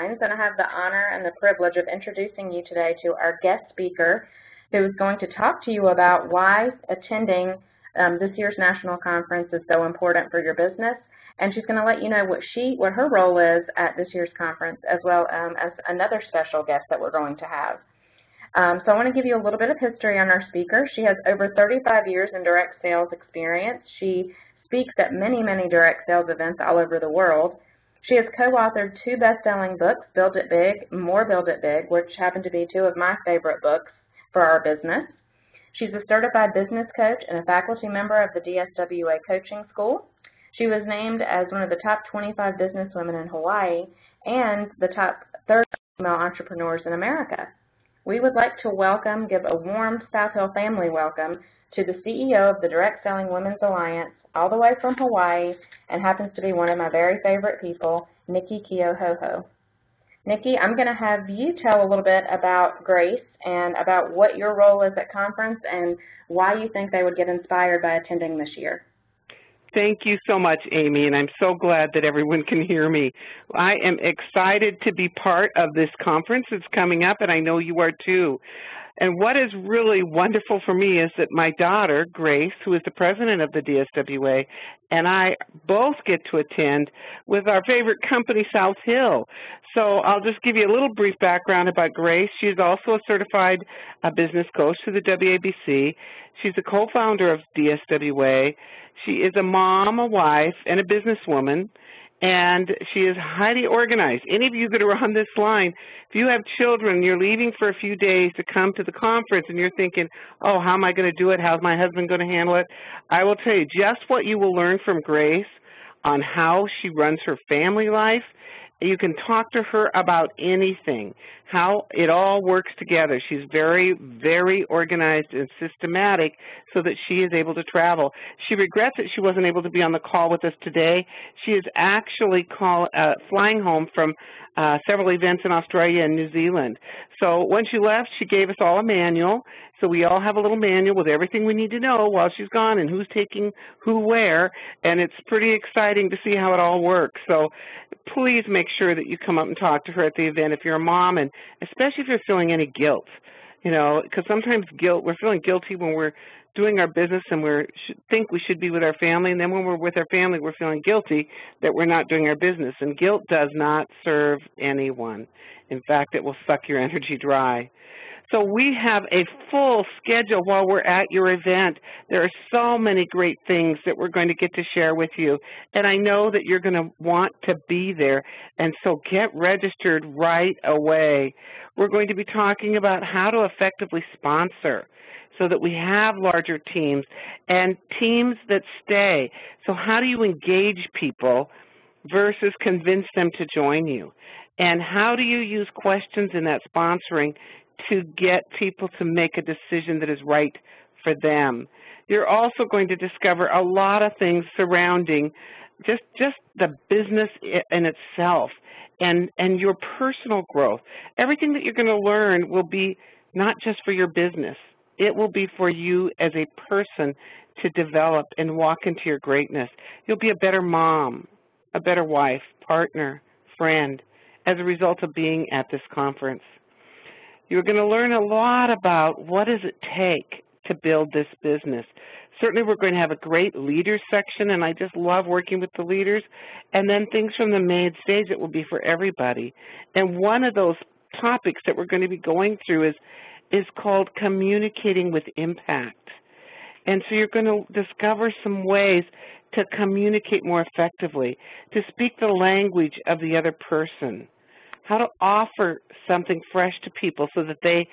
And I have the honor and the privilege of introducing you today to our guest speaker who is going to talk to you about why attending this year's national conference is so important for your business. And she's going to let you know what her role is at this year's conference, as well as another special guest that we're going to have. So I want to give you a little bit of history on our speaker. She has over 35 years in direct sales experience. She speaks at many, many direct sales events all over the world. She has co-authored 2 best-selling books, Build It Big, More Build It Big, which happen to be 2 of my favorite books for our business. She's a certified business coach and a faculty member of the DSWA Coaching School. She was named as one of the top 25 businesswomen in Hawaii and the top 30 female entrepreneurs in America. We would like to give a warm South Hill family welcome to the CEO of the Direct Selling Women's Alliance, all the way from Hawaii, and happens to be one of my very favorite people, Nikki Keohoho. Nikki, I'm going to have you tell a little bit about Grace and about what your role is at conference and why you think they would get inspired by attending this year. Thank you so much, Amy, and I'm so glad that everyone can hear me. I am excited to be part of this conference that's coming up, and I know you are too. And what is really wonderful for me is that my daughter, Grace, who is the president of the DSWA, and I both get to attend with our favorite company, South Hill. So I'll just give you a little brief background about Grace. She is also a certified business coach through the WABC. She's a co-founder of DSWA. She is a mom, a wife, and a businesswoman. And she is highly organized. Any of you that are on this line, if you have children, you're leaving for a few days to come to the conference and you're thinking, oh, how am I going to do it? How's my husband going to handle it? I will tell you just what you will learn from Grace on how she runs her family life. You can talk to her about anything, how it all works together. She's very, very organized and systematic so that she is able to travel. She regrets that she wasn't able to be on the call with us today. She is actually flying home from several events in Australia and New Zealand. So when she left, she gave us all a manual. So we all have a little manual with everything we need to know while she's gone and who's taking who where, and it's pretty exciting to see how it all works. So please make sure that you come up and talk to her at the event if you're a mom, and especially if you're feeling any guilt, you know, because sometimes we're feeling guilty when we're doing our business and we think we should be with our family, and then when we're with our family, we're feeling guilty that we're not doing our business, and guilt does not serve anyone. In fact, it will suck your energy dry. So we have a full schedule while we're at your event. There are so many great things that we're going to get to share with you, and I know that you're going to want to be there, and so get registered right away. We're going to be talking about how to effectively sponsor so that we have larger teams and teams that stay. So how do you engage people versus convince them to join you? And how do you use questions in that sponsoring to get people to make a decision that is right for them? You're also going to discover a lot of things surrounding just the business in itself and your personal growth. Everything that you're going to learn will be not just for your business. It will be for you as a person to develop and walk into your greatness. You'll be a better mom, a better wife, partner, friend, as a result of being at this conference. You're going to learn a lot about what does it take to build this business. Certainly we're going to have a great leaders section, and I just love working with the leaders, and then things from the main stage that will be for everybody. And one of those topics that we're going to be going through is called communicating with impact. And so you're going to discover some ways to communicate more effectively, to speak the language of the other person, how to offer something fresh to people so that they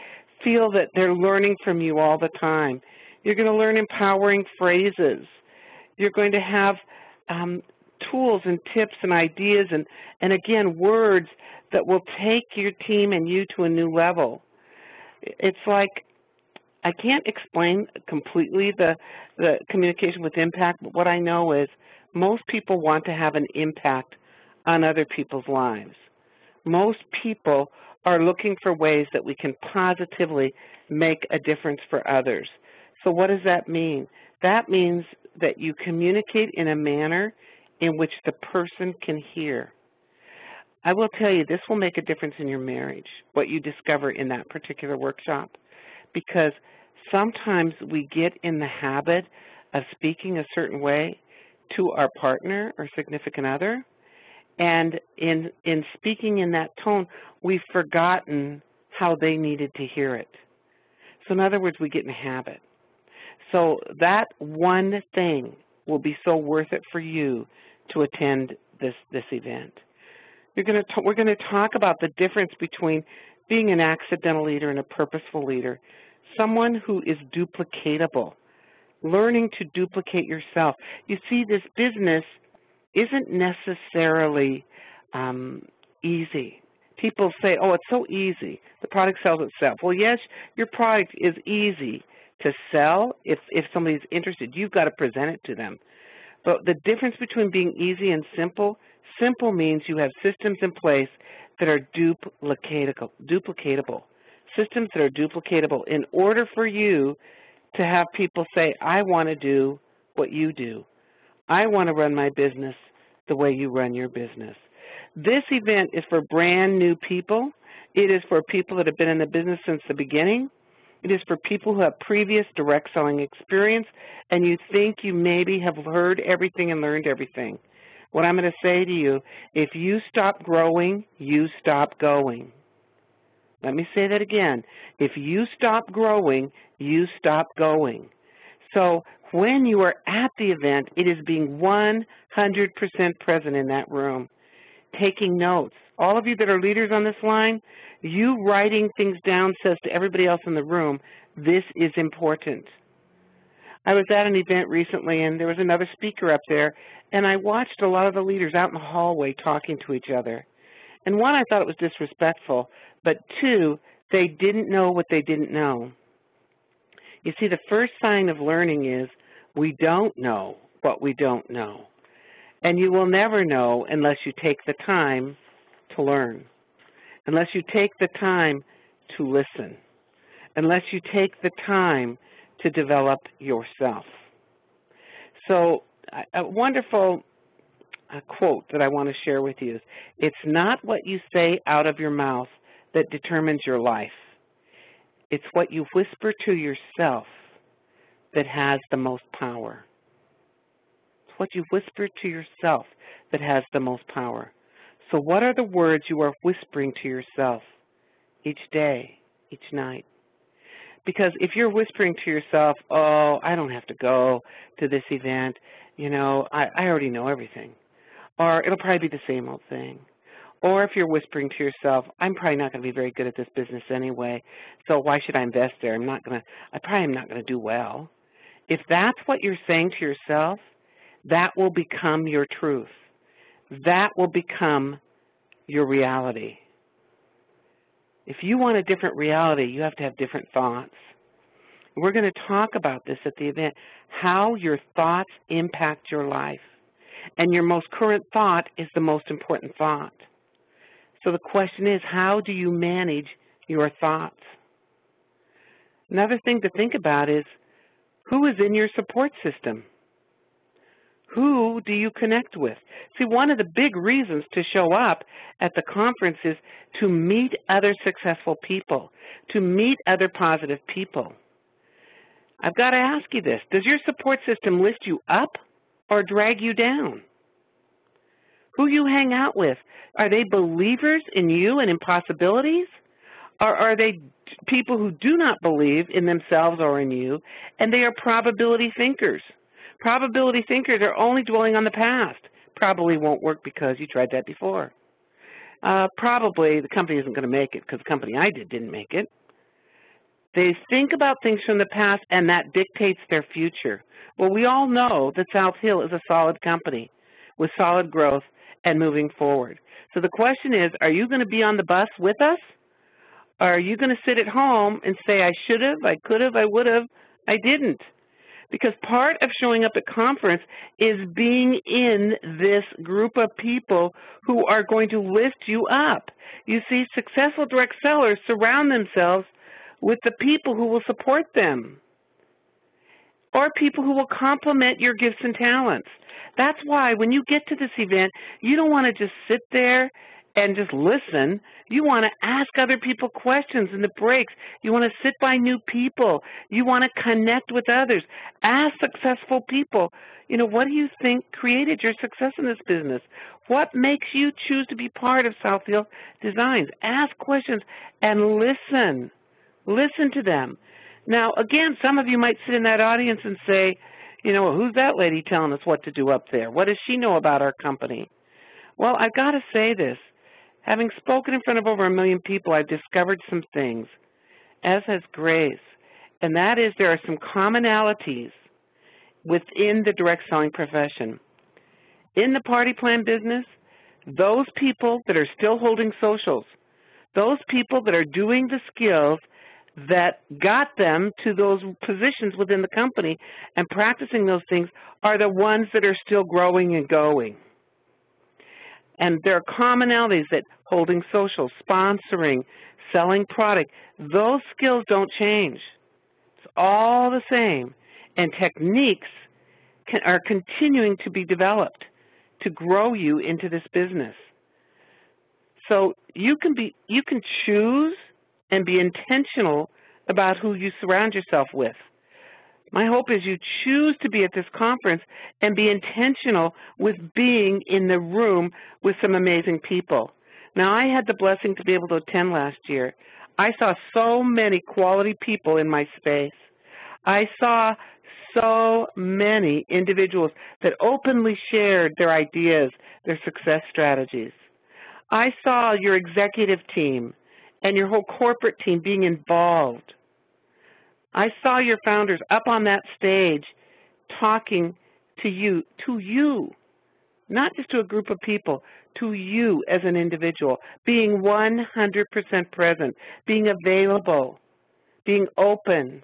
feel that they're learning from you all the time. You're going to learn empowering phrases. You're going to have tools and tips and ideas and again, words that will take your team and you to a new level. It's like, I can't explain completely the communication with impact, but what I know is most people want to have an impact on other people's lives. Most people are looking for ways that we can positively make a difference for others. So what does that mean? That means that you communicate in a manner in which the person can hear. I will tell you, this will make a difference in your marriage, what you discover in that particular workshop, because sometimes we get in the habit of speaking a certain way to our partner or significant other, and in speaking in that tone, we've forgotten how they needed to hear it. So in other words, we get in a habit. So that one thing will be so worth it for you to attend this event. We're going to talk about the difference between being an accidental leader and a purposeful leader, someone who is duplicatable, learning to duplicate yourself. You see, this business isn't necessarily easy. People say, oh, it's so easy. The product sells itself. Well, yes, your product is easy to sell if somebody's interested. You've got to present it to them. But the difference between being easy and simple, simple means you have systems in place that are duplicatable. Systems that are duplicatable in order for you to have people say, I want to do what you do. I want to run my business the way you run your business. This event is for brand new people. It is for people that have been in the business since the beginning. It is for people who have previous direct selling experience and you think you maybe have heard everything and learned everything. What I'm going to say to you, if you stop growing, you stop going. Let me say that again. If you stop growing, you stop going. So when you are at the event, it is being 100% present in that room, taking notes. All of you that are leaders on this line, you writing things down says to everybody else in the room, this is important. I was at an event recently, and there was another speaker up there, and I watched a lot of the leaders out in the hallway talking to each other. And one, I thought it was disrespectful, but two, they didn't know what they didn't know. You see, the first sign of learning is we don't know what we don't know. And you will never know unless you take the time to learn, unless you take the time to listen, unless you take the time to develop yourself. So a wonderful quote that I want to share with you is, it's not what you say out of your mouth that determines your life. It's what you whisper to yourself that has the most power. It's what you whisper to yourself that has the most power. So what are the words you are whispering to yourself each day, each night? Because if you're whispering to yourself, oh, I don't have to go to this event, you know, I already know everything. Or it'll probably be the same old thing. Or if you're whispering to yourself, I'm probably not going to be very good at this business anyway, so why should I invest there? I probably am not going to do well. If that's what you're saying to yourself, that will become your truth. That will become your reality. If you want a different reality, you have to have different thoughts. We're going to talk about this at the event, how your thoughts impact your life. And your most current thought is the most important thought. So the question is, how do you manage your thoughts? Another thing to think about is, who is in your support system? Who do you connect with? See, one of the big reasons to show up at the conference is to meet other successful people, to meet other positive people. I've got to ask you this. Does your support system lift you up or drag you down? Who you hang out with, are they believers in you and in possibilities? Or are they people who do not believe in themselves or in you, and they are probability thinkers? Probability thinkers are only dwelling on the past. Probably won't work because you tried that before. Probably the company isn't going to make it because the company I did didn't make it. They think about things from the past, and that dictates their future. Well, we all know that South Hill is a solid company with solid growth and moving forward. So the question is, are you going to be on the bus with us? Or are you going to sit at home and say, I should have, I could have, I would have, I didn't? Because part of showing up at conference is being in this group of people who are going to lift you up. You see, successful direct sellers surround themselves with the people who will support them, or people who will complement your gifts and talents. That's why when you get to this event, you don't want to just sit there and just listen. You want to ask other people questions in the breaks. You want to sit by new people. You want to connect with others. Ask successful people, what do you think created your success in this business? What makes you choose to be part of Southfield Designs? Ask questions and listen. Listen to them. Now, again, some of you might sit in that audience and say, who's that lady telling us what to do up there? What does she know about our company? Well, I've got to say this. Having spoken in front of over 1 million people, I've discovered some things, as has Grace, and that is there are some commonalities within the direct selling profession. In the party plan business, those people that are still holding socials, those people that are doing the skills that got them to those positions within the company and practicing those things are the ones that are still growing and going. And there are commonalities that holding social, sponsoring, selling product, those skills don't change. It's all the same. And techniques are continuing to be developed to grow you into this business. So you can choose and be intentional about who you surround yourself with. My hope is you choose to be at this conference and be intentional with being in the room with some amazing people. Now, I had the blessing to be able to attend last year. I saw so many quality people in my space. I saw so many individuals that openly shared their ideas, their success strategies. I saw your executive team and your whole corporate team being involved. I saw your founders up on that stage talking to you, not just to a group of people, to you as an individual, being 100% present, being available, being open.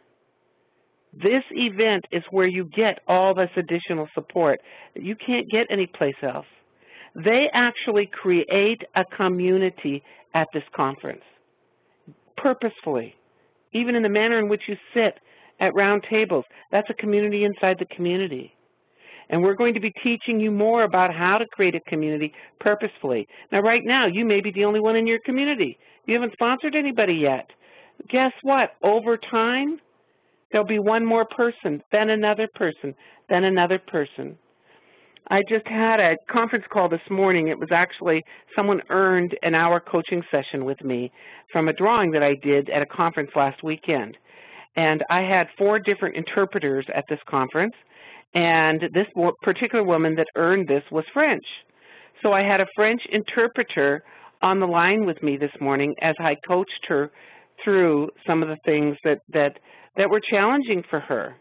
This event is where you get all this additional support that you can't get anyplace else. They actually create a community at this conference, purposefully. Even in the manner in which you sit at round tables, that's a community inside the community. And we're going to be teaching you more about how to create a community purposefully. Now, right now, you may be the only one in your community. You haven't sponsored anybody yet. Guess what? Over time, there'll be one more person, then another person, then another person. I just had a conference call this morning. It was actually someone earned an hour coaching session with me from a drawing that I did at a conference last weekend. And I had 4 different interpreters at this conference, and this particular woman that earned this was French. So I had a French interpreter on the line with me this morning as I coached her through some of the things that were challenging for her.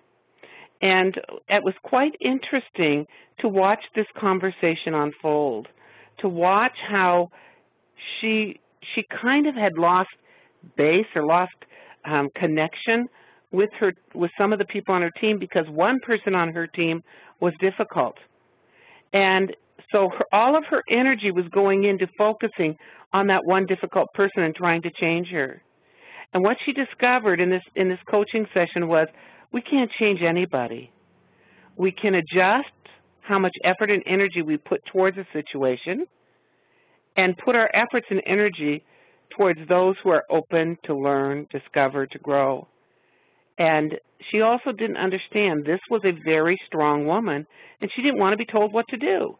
And it was quite interesting to watch this conversation unfold, to watch how she kind of had lost base or lost connection with some of the people on her team because one person on her team was difficult. And so all of her energy was going into focusing on that one difficult person and trying to change her. And what she discovered in this coaching session was, we can't change anybody. We can adjust how much effort and energy we put towards a situation and put our efforts and energy towards those who are open to learn, discover, to grow. And she also didn't understand this was a very strong woman, and she didn't want to be told what to do.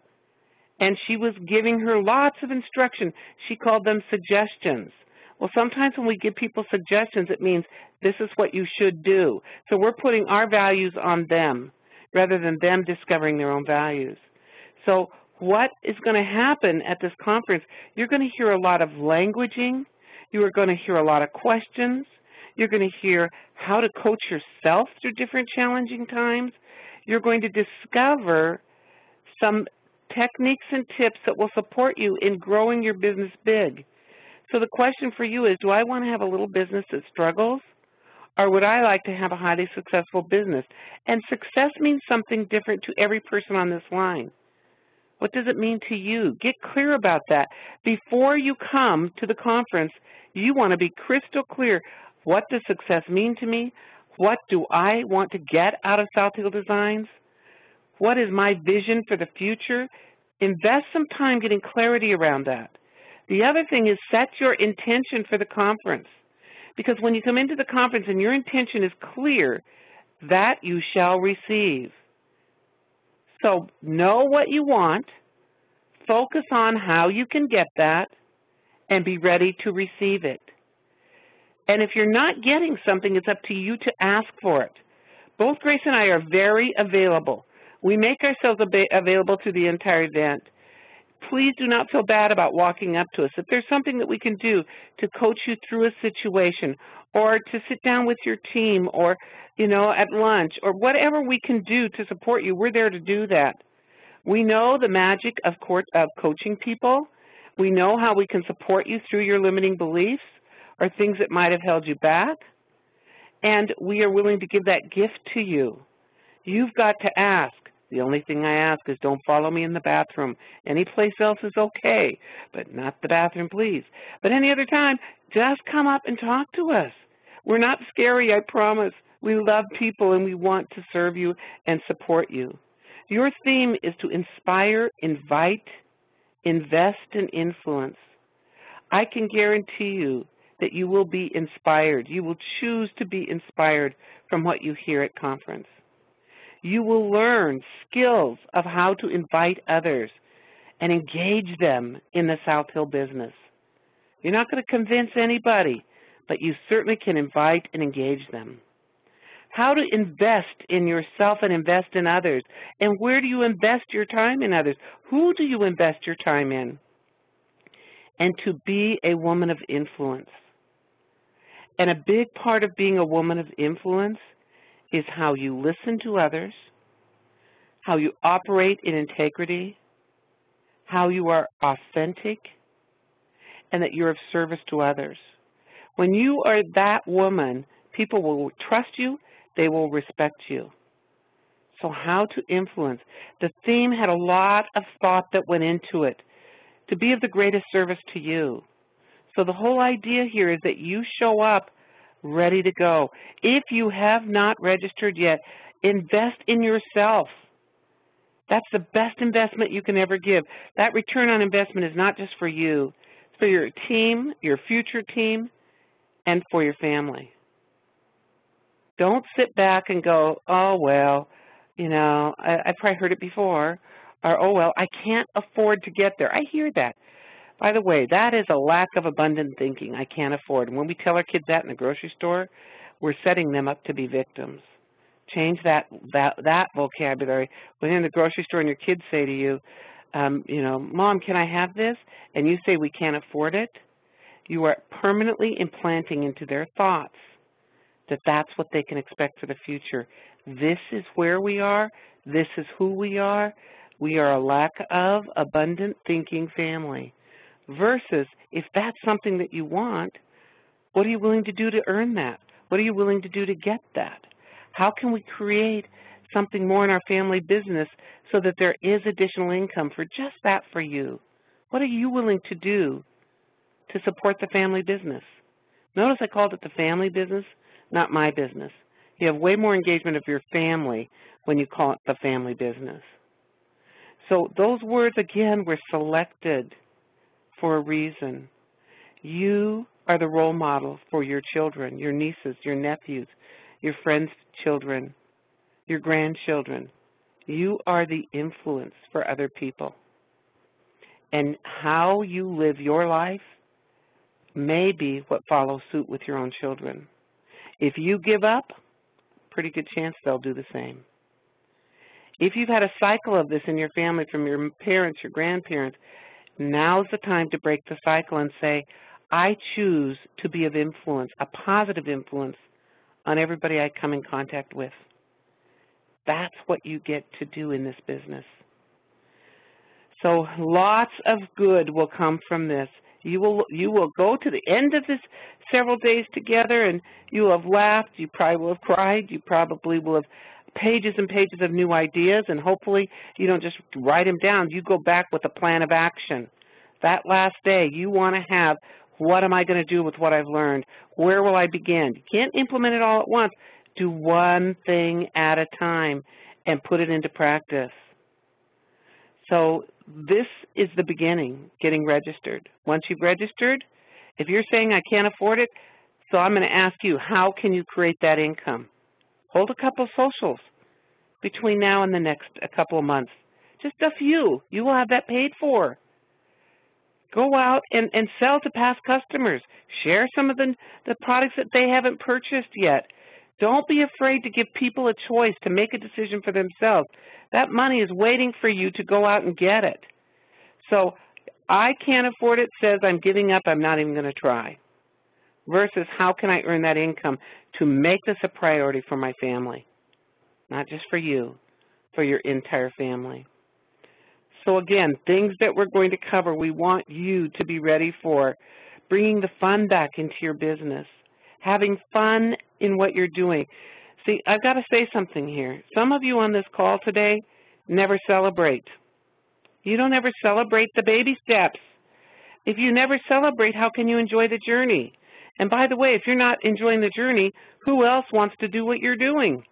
And she was giving her lots of instruction. She called them suggestions. Well, sometimes when we give people suggestions, it means this is what you should do. So we're putting our values on them rather than them discovering their own values. So what is going to happen at this conference, you're going to hear a lot of languaging. You are going to hear a lot of questions. You're going to hear how to coach yourself through different challenging times. You're going to discover some techniques and tips that will support you in growing your business big. So the question for you is, do I want to have a little business that struggles, or would I like to have a highly successful business? And success means something different to every person on this line. What does it mean to you? Get clear about that. Before you come to the conference, you want to be crystal clear. What does success mean to me? What do I want to get out of Southfield Designs? What is my vision for the future? Invest some time getting clarity around that. The other thing is set your intention for the conference. Because when you come into the conference and your intention is clear, that you shall receive. So know what you want, focus on how you can get that, and be ready to receive it. And if you're not getting something, it's up to you to ask for it. Both Grace and I are very available. We make ourselves available to the entire event. Please do not feel bad about walking up to us. If there's something that we can do to coach you through a situation, or to sit down with your team, or, at lunch, or whatever we can do to support you, we're there to do that. We know the magic of coaching people. We know how we can support you through your limiting beliefs or things that might have held you back. And we are willing to give that gift to you. You've got to ask. The only thing I ask is don't follow me in the bathroom. Any place else is okay, but not the bathroom, please. But any other time, just come up and talk to us. We're not scary, I promise. We love people and we want to serve you and support you. Your theme is to inspire, invite, invest, and influence. I can guarantee you that you will be inspired. You will choose to be inspired from what you hear at conference. You will learn skills of how to invite others and engage them in the South Hill business. You're not going to convince anybody, but you certainly can invite and engage them. How to invest in yourself and invest in others. And where do you invest your time in others? Who do you invest your time in? And to be a woman of influence. And a big part of being a woman of influence is how you listen to others, how you operate in integrity, how you are authentic, and that you're of service to others. When you are that woman, people will trust you, they will respect you. So how to influence. The theme had a lot of thought that went into it, to be of the greatest service to you. So the whole idea here is that you show up ready to go. If you have not registered yet, invest in yourself. That's the best investment you can ever give. That return on investment is not just for you. It's for your team, your future team, and for your family. Don't sit back and go, oh, well, I've probably heard it before, or, oh, well, I can't afford to get there. I hear that. By the way, that is a lack of abundant thinking. I can't afford. And when we tell our kids that in the grocery store, we're setting them up to be victims. Change that vocabulary. When you're in the grocery store and your kids say to you, Mom, can I have this? And you say we can't afford it, you are permanently implanting into their thoughts that that's what they can expect for the future. This is where we are. This is who we are. We are a lack of abundant thinking family. Versus, if that's something that you want, what are you willing to do to earn that? What are you willing to do to get that? How can we create something more in our family business so that there is additional income for just that for you? What are you willing to do to support the family business? Notice I called it the family business, not my business. You have way more engagement of your family when you call it the family business. So those words, again, were selected for a reason. You are the role model for your children, your nieces, your nephews, your friends' children, your grandchildren. You are the influence for other people. And how you live your life may be what follows suit with your own children. If you give up, pretty good chance they'll do the same. If you've had a cycle of this in your family from your parents, your grandparents, now's the time to break the cycle and say, I choose to be of influence, a positive influence on everybody I come in contact with. That's what you get to do in this business. So lots of good will come from this. You will go to the end of this several days together and you will have laughed, you probably will have cried, you probably will have pages and pages of new ideas, and hopefully you don't just write them down. You go back with a plan of action. That last day, you want to have, what am I going to do with what I've learned? Where will I begin? You can't implement it all at once. Do one thing at a time and put it into practice. So this is the beginning, getting registered. Once you've registered, if you're saying I can't afford it, so I'm going to ask you, how can you create that income? Hold a couple socials between now and the next couple of months. Just a few. You will have that paid for. Go out and sell to past customers. Share some of the products that they haven't purchased yet. Don't be afraid to give people a choice to make a decision for themselves. That money is waiting for you to go out and get it. So I can't afford it says I'm giving up, I'm not even going to try. Versus how can I earn that income to make this a priority for my family? Not just for you, for your entire family. So again, things that we're going to cover, we want you to be ready for. Bringing the fun back into your business. Having fun in what you're doing. See, I've got to say something here. Some of you on this call today never celebrate. You don't ever celebrate the baby steps. If you never celebrate, how can you enjoy the journey? And by the way, if you're not enjoying the journey, who else wants to do what you're doing?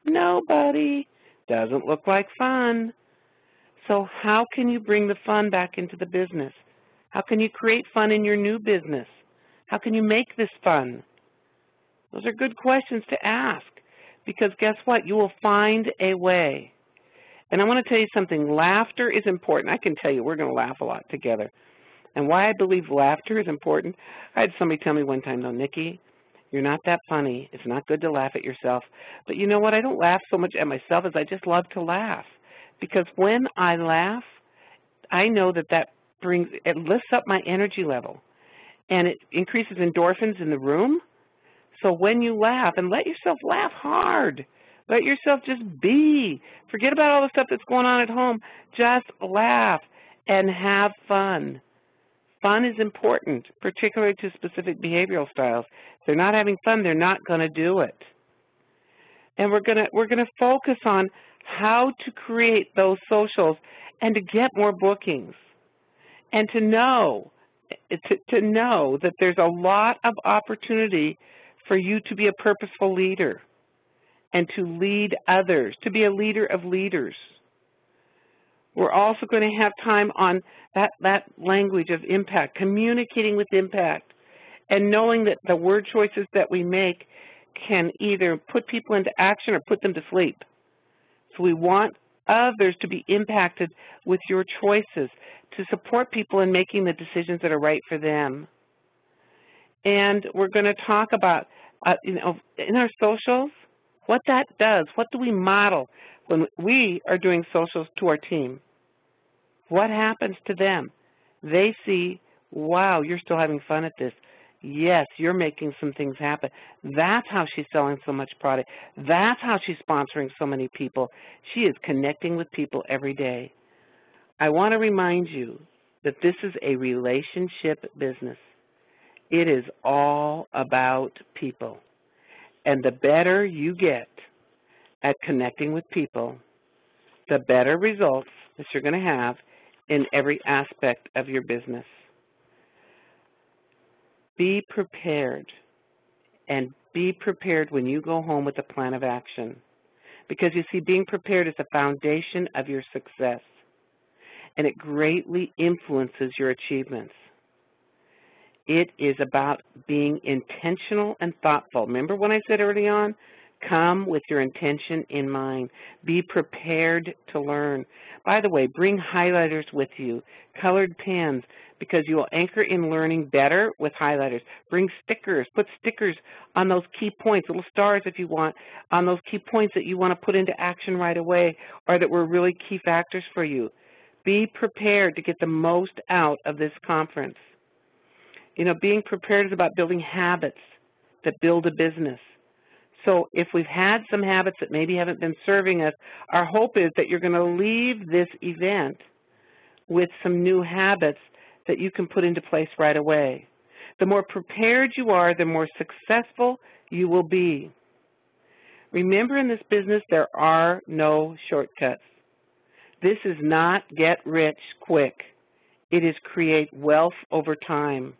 Nobody. Doesn't look like fun. So how can you bring the fun back into the business? How can you create fun in your new business? How can you make this fun? Those are good questions to ask, because guess what? You will find a way. And I want to tell you something. Laughter is important. I can tell you we're going to laugh a lot together. And why I believe laughter is important, I had somebody tell me one time, though, Nikki, you're not that funny. It's not good to laugh at yourself. But you know what? I don't laugh so much at myself as I just love to laugh. Because when I laugh, I know that it lifts up my energy level. And it increases endorphins in the room. So when you laugh, and let yourself laugh hard. Let yourself just be. Forget about all the stuff that's going on at home. Just laugh and have fun. Fun is important, particularly to specific behavioral styles. If they're not having fun, they're not going to do it. And we're going to focus on how to create those socials and to get more bookings. And to know that there's a lot of opportunity for you to be a purposeful leader and to lead others, to be a leader of leaders. We're also going to have time on that language of impact, communicating with impact, and knowing that the word choices that we make can either put people into action or put them to sleep. So we want others to be impacted with your choices, to support people in making the decisions that are right for them. And we're going to talk about, in our socials, what that does. What do we model when we are doing socials to our team? What happens to them? They see, wow, you're still having fun at this. Yes, you're making some things happen. That's how she's selling so much product. That's how she's sponsoring so many people. She is connecting with people every day. I want to remind you that this is a relationship business. It is all about people. And the better you get at connecting with people, the better results that you're going to have in every aspect of your business. Be prepared, and be prepared when you go home with a plan of action. Because you see, being prepared is the foundation of your success, and it greatly influences your achievements. It is about being intentional and thoughtful. Remember when I said early on, come with your intention in mind. Be prepared to learn. By the way, bring highlighters with you, colored pens, because you will anchor in learning better with highlighters. Bring stickers. Put stickers on those key points, little stars if you want, on those key points that you want to put into action right away or that were really key factors for you. Be prepared to get the most out of this conference. You know, being prepared is about building habits that build a business. So if we've had some habits that maybe haven't been serving us, our hope is that you're going to leave this event with some new habits that you can put into place right away. The more prepared you are, the more successful you will be. Remember, in this business, there are no shortcuts. This is not get rich quick. It is create wealth over time.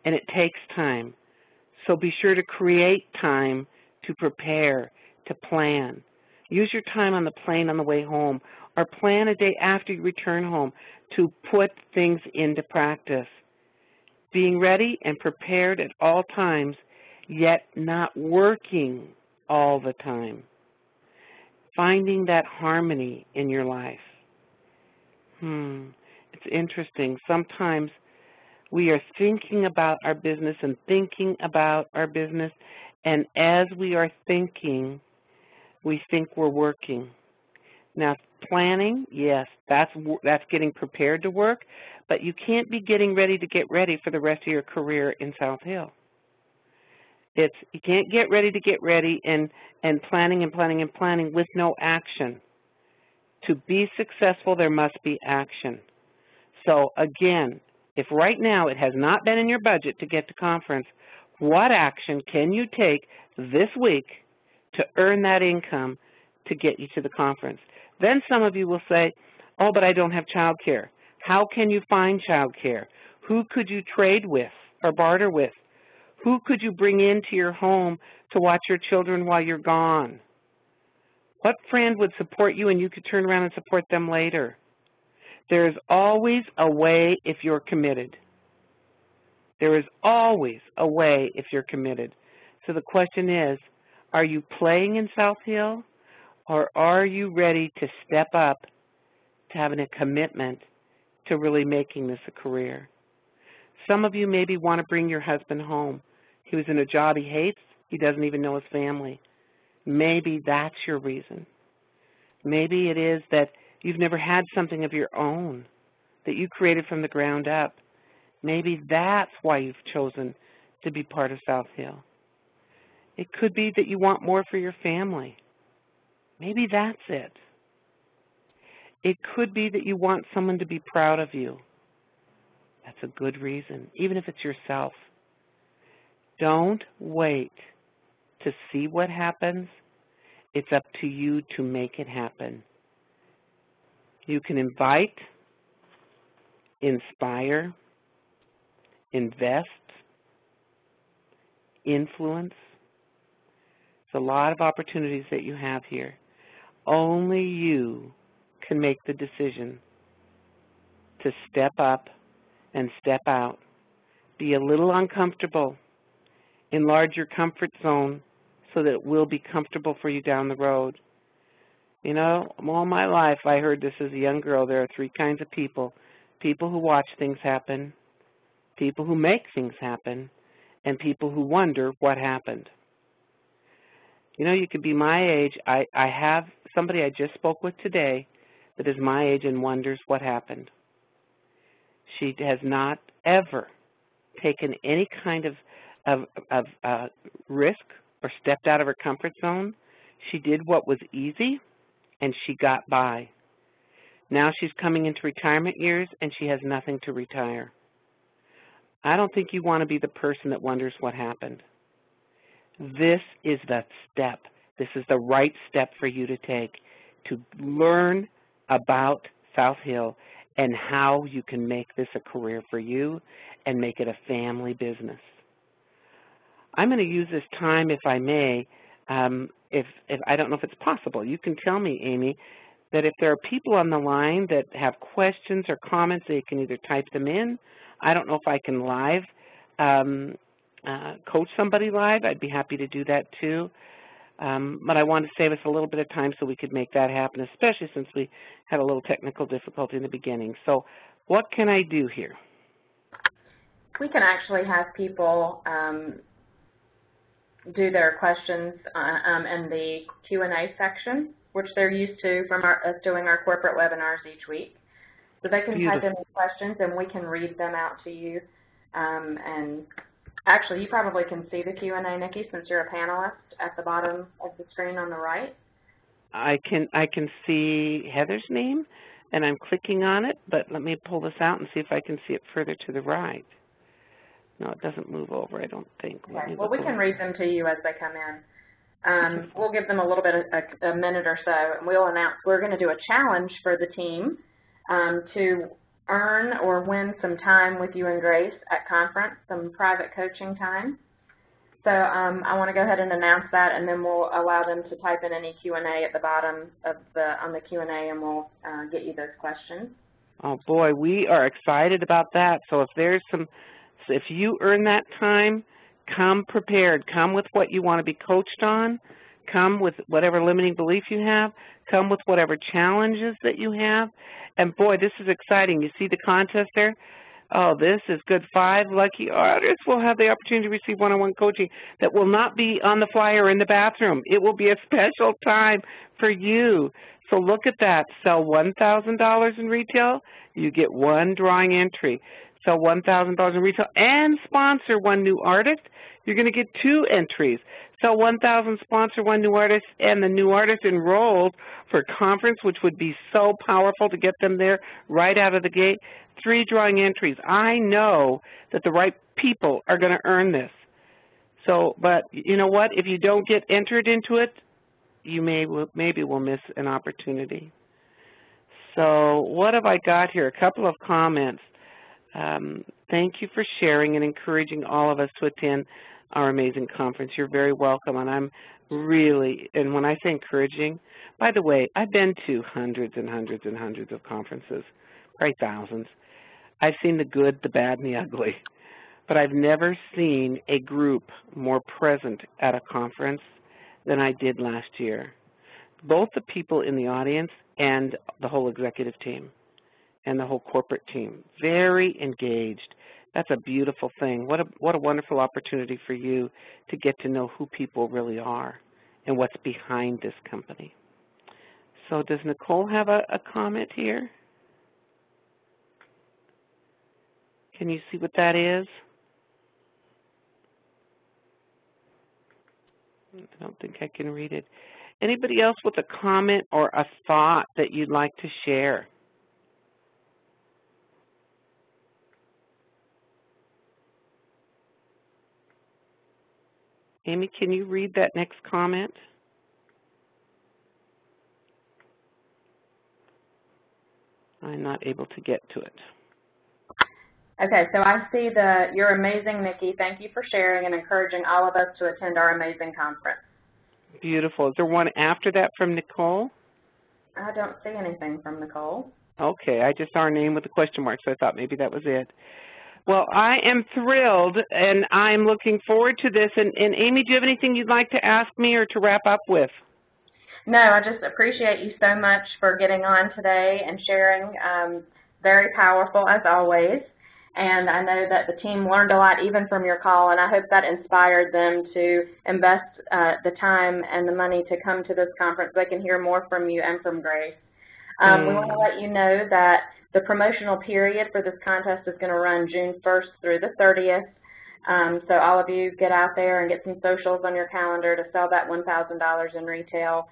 And it takes time. So be sure to create time to prepare, to plan, Use your time on the plane on the way home, or plan a day after you return home to put things into practice. Being ready and prepared at all times, yet not working all the time. Finding that harmony in your life. It's interesting. Sometimes we are thinking about our business and thinking about our business, and as we are thinking, we think we're working. Now, planning, yes, that's getting prepared to work, but you can't be getting ready to get ready for the rest of your career in South Hill. You can't get ready to get ready and planning and planning and planning with no action. To be successful, there must be action. So again, if right now it has not been in your budget to get to conference, what action can you take this week to earn that income to get you to the conference? Then some of you will say, oh, but I don't have child care. How can you find child care? Who could you trade with or barter with? Who could you bring into your home to watch your children while you're gone? What friend would support you and you could turn around and support them later? There is always a way if you're committed. There is always a way if you're committed. So the question is, are you playing in South Hill, or are you ready to step up to having a commitment to really making this a career? Some of you maybe want to bring your husband home. He was in a job he hates. He doesn't even know his family. Maybe that's your reason. Maybe it is that you've never had something of your own that you created from the ground up. Maybe that's why you've chosen to be part of South Hill. It could be that you want more for your family. Maybe that's it. It could be that you want someone to be proud of you. That's a good reason, even if it's yourself. Don't wait to see what happens. It's up to you to make it happen. You can invite, inspire, invest, influence. There's a lot of opportunities that you have here. Only you can make the decision to step up and step out. Be a little uncomfortable. Enlarge your comfort zone so that it will be comfortable for you down the road. You know, all my life I heard this as a young girl. There are three kinds of people. People who watch things happen, people who make things happen, and people who wonder what happened. You know, you could be my age. I have somebody I just spoke with today that is my age and wonders what happened. She has not ever taken any kind of risk or stepped out of her comfort zone. She did what was easy, and she got by. Now she's coming into retirement years, and she has nothing to retire. I don't think you want to be the person that wonders what happened. This is the step. This is the right step for you to take to learn about South Hill and how you can make this a career for you and make it a family business. I'm going to use this time, if I may, if I don't know if it's possible. You can tell me, Amy, that if there are people on the line that have questions or comments, they can either type them in. I don't know if I can live coach somebody live. I'd be happy to do that too. But I want to save us a little bit of time so we could make that happen, especially since we had a little technical difficulty in the beginning. So what can I do here? We can actually have people do their questions in the Q&A section, which they're used to from us doing our corporate webinars each week. So they can type in the questions and we can read them out to you. And actually, you probably can see the Q&A, Nikki, since you're a panelist at the bottom of the screen on the right. I can see Heather's name, and I'm clicking on it, but let me pull this out and see if I can see it further to the right. No, it doesn't move over, I don't think. Okay. Well, we can read them to you as they come in. We'll give them a little bit of a minute or so, and we'll announce we're going to do a challenge for the team to earn or win some time with you and Grace at conference, some private coaching time. So I want to go ahead and announce that, and then we'll allow them to type in any Q&A at the bottom of on the Q&A, and we'll get you those questions. Oh boy, we are excited about that. So if you earn that time, come prepared. Come with what you want to be coached on. Come with whatever limiting belief you have. Come with whatever challenges that you have. And boy, this is exciting. You see the contest there? Oh, this is good. 5 lucky artists will have the opportunity to receive one-on-one coaching that will not be on the flyer in the bathroom. It will be a special time for you. So look at that. Sell $1,000 in retail, you get 1 drawing entry. Sell $1,000 in retail and sponsor 1 new artist, you're going to get 2 entries. Sell $1,000, sponsor 1 new artist, and the new artist enrolled for a conference, which would be so powerful to get them there right out of the gate. 3 drawing entries. I know that the right people are going to earn this. So, but you know what? If you don't get entered into it, you maybe will miss an opportunity. So what have I got here? A couple of comments. Thank you for sharing and encouraging all of us to attend our amazing conference. You're very welcome, and I'm really, and when I say encouraging, by the way, I've been to hundreds and hundreds and hundreds of conferences, probably thousands. I've seen the good, the bad, and the ugly, but I've never seen a group more present at a conference than I did last year. Both the people in the audience and the whole executive team and the whole corporate team, very engaged. That's a beautiful thing. What a wonderful opportunity for you to get to know who people really are and what's behind this company. So does Nicole have a comment here? Can you see what that is? I don't think I can read it. Anybody else with a comment or a thought that you'd like to share? Amy, can you read that next comment? I'm not able to get to it. Okay, so I see you're amazing, Nikki. Thank you for sharing and encouraging all of us to attend our amazing conference. Beautiful. Is there one after that from Nicole? I don't see anything from Nicole. Okay, I just saw her name with a question mark, so I thought maybe that was it. Well, I am thrilled, and I'm looking forward to this. And Amy, do you have anything you'd like to ask me or to wrap up with? No, I just appreciate you so much for getting on today and sharing. Very powerful, as always. And I know that the team learned a lot even from your call, and I hope that inspired them to invest the time and the money to come to this conference so they can hear more from you and from Grace. We want to let you know that the promotional period for this contest is going to run June 1st through the 30th. So all of you get out there and get some socials on your calendar to sell that $1,000 in retail.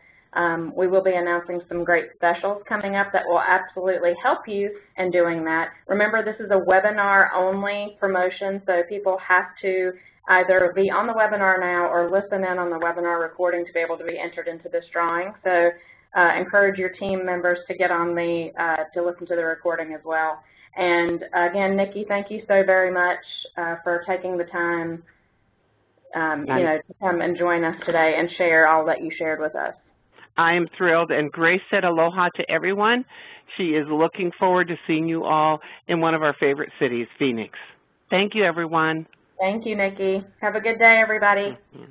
We will be announcing some great specials coming up that will absolutely help you in doing that. Remember, this is a webinar-only promotion, so people have to either be on the webinar now or listen in on the webinar recording to be able to be entered into this drawing. So encourage your team members to get on to listen to the recording as well. And again, Nikki, thank you so very much for taking the time, to come and join us today and share all that you shared with us. I am thrilled, and Grace said aloha to everyone. She is looking forward to seeing you all in one of our favorite cities, Phoenix. Thank you, everyone. Thank you, Nikki. Have a good day, everybody. Mm-hmm.